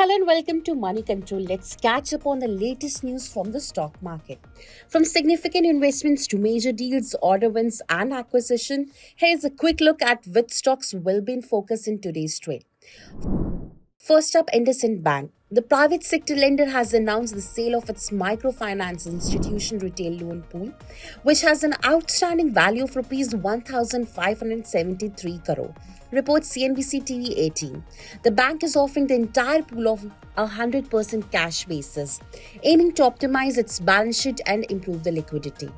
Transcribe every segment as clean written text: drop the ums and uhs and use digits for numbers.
Hello and welcome to Money Control. Let's catch up on the latest news from the stock market. From significant investments to major deals, order wins, and acquisition, here's a quick look at which stocks will be in focus in today's trade. First up, IndusInd Bank. The private sector lender has announced the sale of its microfinance institution retail loan pool, which has an outstanding value of Rs 1,573 crore, reports CNBC TV 18. The bank is offering the entire pool of 100% cash basis, aiming to optimize its balance sheet and improve the liquidity.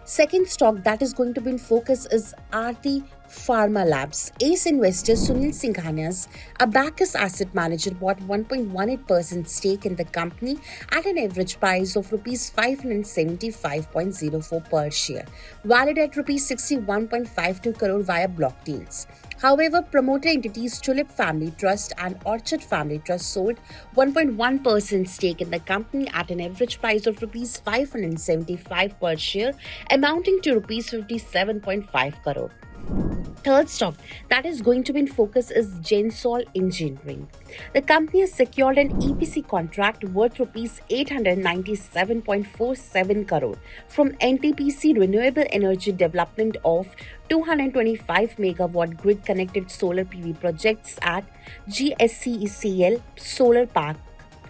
Second stock that is going to be in focus is Aarti Pharma Labs. Ace investor Sunil Singhania's Abacus Asset Manager bought 1.18% stake in the company at an average price of Rs 575.04 per share, valued at Rs 61.52 crore via block deals. However, promoter entities Tulip Family Trust and Orchard Family Trust sold 1.1% stake in the company at an average price of Rs 575 per share, amounting to Rs 57.5 crore. Third stock that is going to be in focus is Gensol Engineering. The company has secured an EPC contract worth Rs 897.47 crore from NTPC Renewable Energy Development of 225 megawatt grid connected solar PV projects at GSCECL Solar Park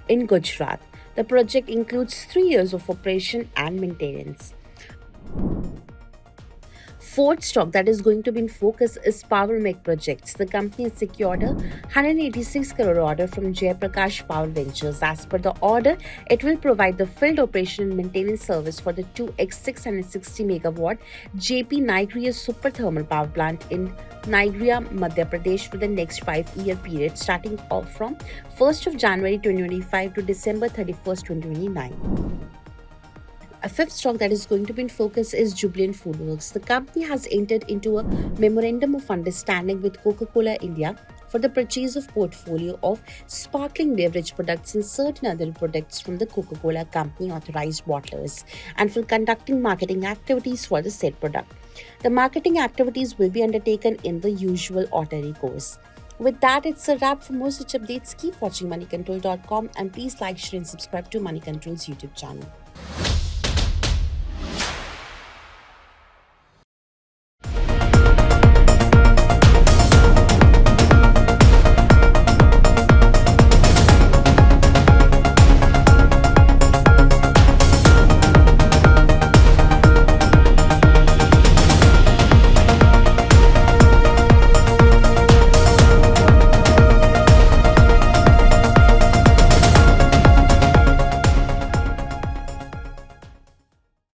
in Gujarat. The project includes 3 years of operation and maintenance. Fourth stock that is going to be in focus is Power Mech Projects. The company has secured a 186 crore order from Jayaprakash Power Ventures. As per the order, it will provide the field operation and maintenance service for the 2x660 megawatt JP Nigria Super Thermal Power Plant in Nigria, Madhya Pradesh for the next 5-year period starting off from 1st of January 2025 to December 31st, 2029. A fifth stock that is going to be in focus is Jubilant FoodWorks. The company has entered into a memorandum of understanding with Coca-Cola India for the purchase of portfolio of sparkling beverage products and certain other products from the Coca-Cola Company authorized bottlers and for conducting marketing activities for the said product. The marketing activities will be undertaken in the usual ordinary course. With that, it's a wrap. For more such updates, keep watching moneycontrol.com and please like, share and subscribe to Money Control's YouTube channel.